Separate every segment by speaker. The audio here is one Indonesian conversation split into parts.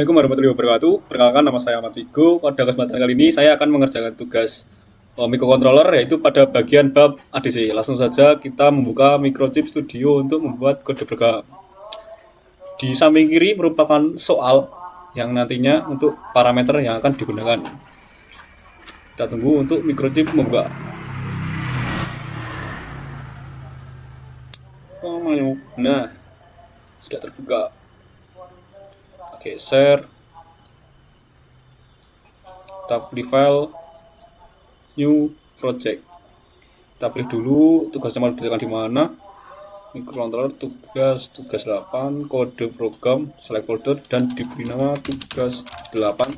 Speaker 1: Assalamualaikum warahmatullahi wabarakatuh. Perkenalkan, nama saya Ahmad Vigo. Pada kesempatan kali ini saya akan mengerjakan tugas microcontroller, yaitu pada bagian bab ADC. Langsung saja kita membuka Microchip Studio untuk membuat kode program. Di samping kiri merupakan soal yang nantinya untuk parameter yang akan digunakan. Kita tunggu untuk Microchip membuka. Nah, sudah terbuka. Oke, share. Kita pilih file, new project. Kita pilih dulu tugasnya mau diletakkan di mana. Microcontroller tugas 8, kode program, select folder, dan diberi nama tugas 8.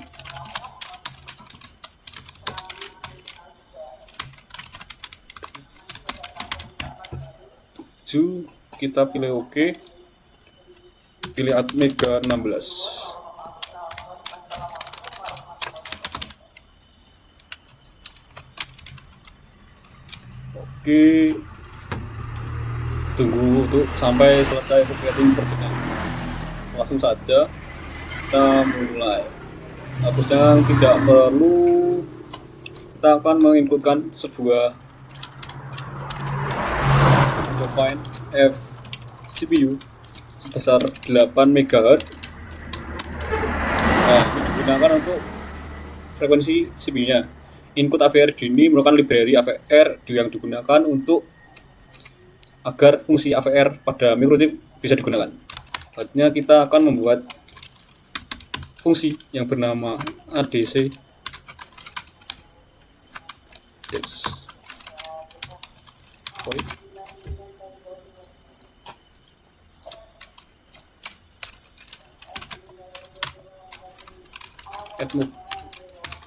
Speaker 1: Kita pilih OK, pilih Atmega 16. Oke, tunggu untuk sampai selesai creating projectnya. Langsung saja kita mulai. Harusnya tidak perlu, kita akan menginputkan sebuah define F CPU sebesar 8 MHz. Nah, ini digunakan untuk frekuensi CPU-nya. Input AVR ini merupakan library AVR yang digunakan untuk agar fungsi AVR pada microchip bisa digunakan. Selanjutnya kita akan membuat fungsi yang bernama ADC.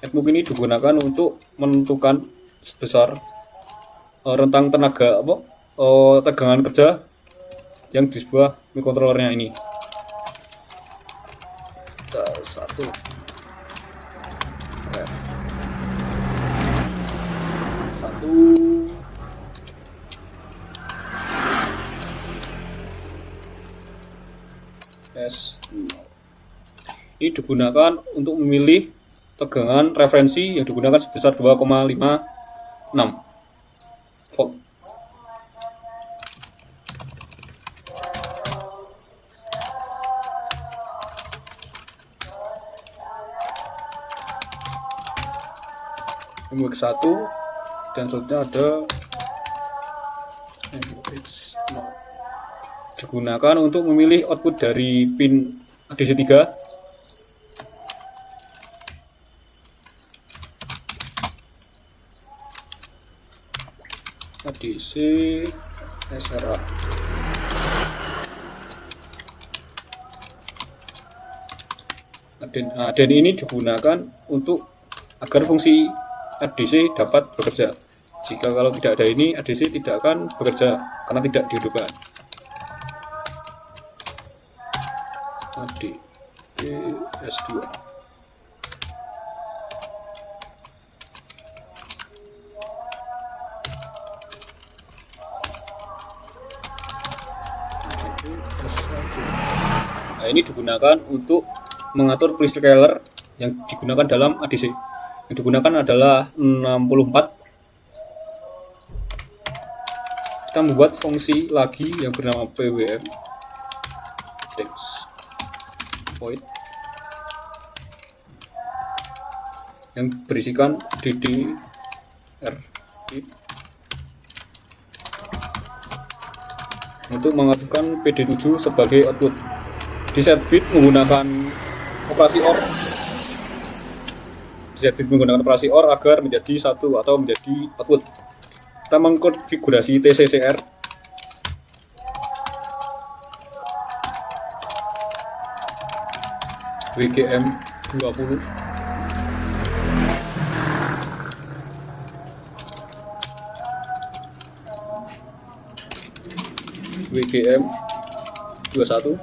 Speaker 1: Admove ini digunakan untuk menentukan sebesar rentang tenaga tegangan kerja yang di sebuah microcontrollernya ini. Satu F 1 S. Ini digunakan untuk memilih tegangan referensi yang digunakan sebesar 2,56 volt. MX 1 dan selanjutnya ada MX 0. Digunakan untuk memilih output dari pin ADC 3. ADC SRA. Dan ini digunakan untuk agar fungsi ADC dapat bekerja. Jika kalau tidak ada ini, ADC tidak akan bekerja karena tidak dihidupkan. ADC S2. Nah, ini digunakan untuk mengatur prescaler yang digunakan dalam ADC. Yang digunakan adalah 64. Kita membuat fungsi lagi yang bernama pwm void yang berisikan ddr untuk mengaktifkan PD7 sebagai output. Di set bit menggunakan operasi OR. Agar menjadi satu atau menjadi output. Kita mengkonfigurasi TCCR. WGM 20. WGM 21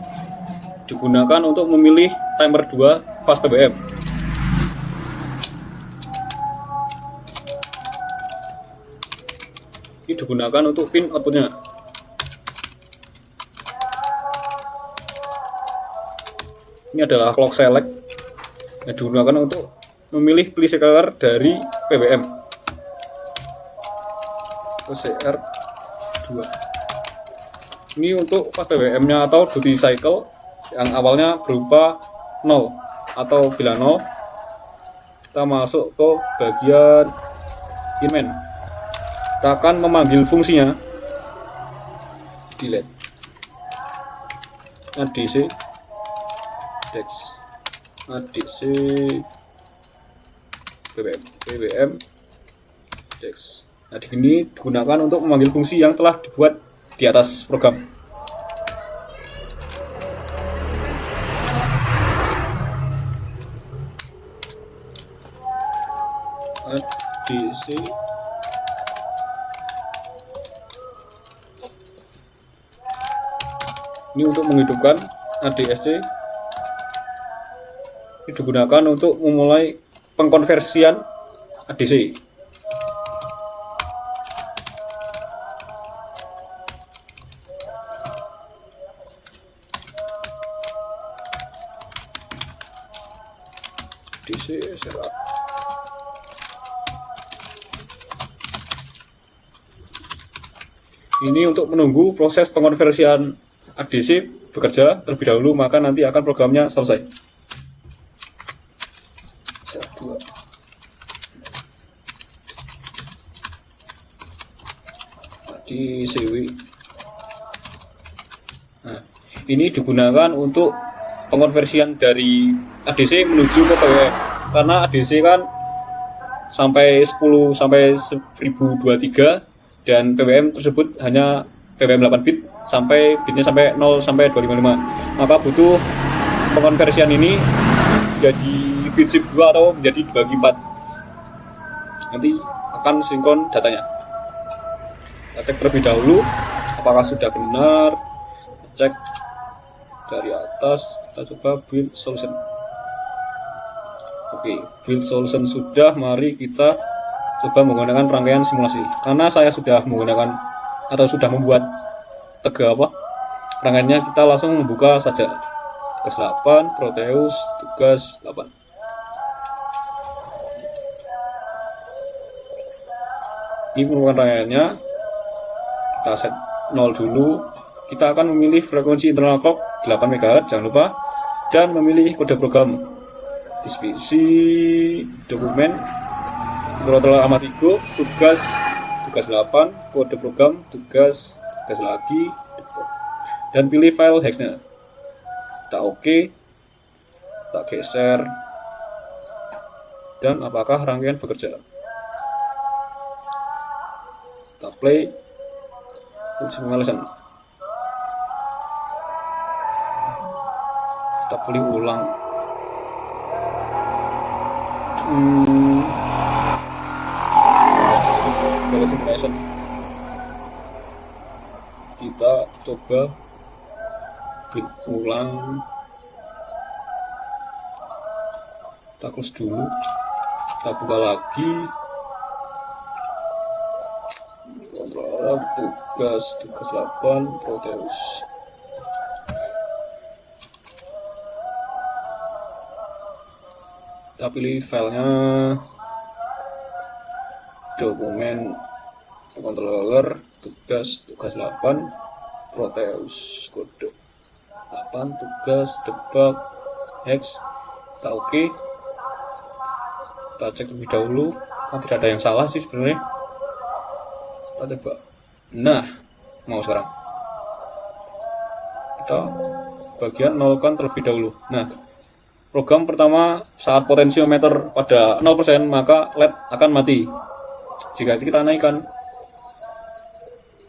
Speaker 1: digunakan untuk memilih timer 2 fast PWM. Ini digunakan untuk pin outputnya. Ini adalah clock select yang digunakan untuk memilih preseller dari PWM PCR 2. Ini untuk fase PWM nya atau duty cycle yang awalnya berupa 0 atau bila 0 kita masuk ke bagian inmen. Kita akan memanggil fungsinya delete adc dex adc pwm dex. Nah, di sini digunakan untuk memanggil fungsi yang telah dibuat di atas program. adc ini untuk menghidupkan ADSC. Ini digunakan untuk memulai pengkonversian ADC. ADC setup. Ini untuk menunggu proses pengkonversian ADC bekerja terlebih dahulu, maka nanti akan programnya selesai. ADCW. Nah, ini digunakan untuk pengkonversian dari ADC menuju ke PWM, karena ADC kan sampai 10 sampai 1023 dan PWM tersebut hanya PWM 8 bit sampai bitnya sampai 0 sampai 255. Maka butuh pengkonversian ini jadi bit shift 2 atau menjadi dibagi 4. Nanti akan sinkron datanya. Kita cek terlebih dahulu apakah sudah benar. Cek dari atas, kita coba build solution. Oke, build solution sudah. Mari kita coba menggunakan rangkaian simulasi. Karena saya sudah menggunakan atau sudah membuat rangkaiannya, kita langsung membuka saja. Tugas 8, Proteus, tugas 8. Ini merupakan rangkaiannya. Kita set 0 dulu. Kita akan memilih frekuensi internal clock 8 MHz, jangan lupa, dan memilih kode program. Diskusi dokumen controller Amatigo, tugas 8, kode program tugas lagi, dan pilih file hexnya. Kita oke, kita geser, dan apakah rangkaian bekerja. Kita play uji pengalasan. Kita pilih ulang. Kita coba build ulang. Kita close dulu, kita buka lagi. Kontrol tugas 8 Proteus. Kita pilih filenya, dokumen controller tugas 8 Proteus, kode 8 tugas debug hex. Kita oke. Kita cek lebih dahulu, kan tidak ada yang salah sih sebenarnya. Kita coba. Nah, mau sekarang kita bagian nolkan terlebih dahulu. Nah, program pertama saat potensiometer pada 0%, maka LED akan mati. Jika kita naikkan,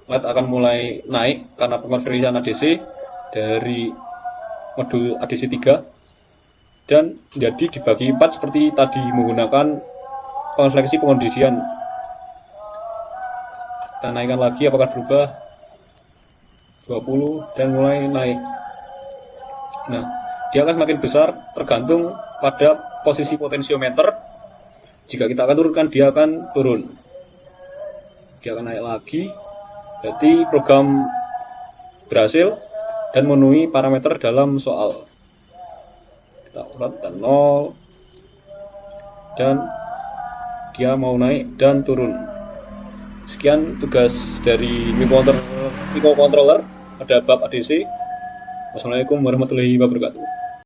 Speaker 1: LED akan mulai naik karena pengkonversian ADC dari modul ADC 3 dan jadi dibagi 4 seperti tadi menggunakan konseleksi pengkondisian. Kita naikkan lagi, apakah berubah 20 dan mulai naik. Nah, dia akan semakin besar tergantung pada posisi potensiometer. Jika kita akan turunkan, dia akan turun. Dia akan naik lagi. Berarti program berhasil dan memenuhi parameter dalam soal. Kita urat dan 0, dan dia mau naik dan turun. Sekian tugas dari microcontroller pada bab ADC. Wassalamualaikum warahmatullahi wabarakatuh.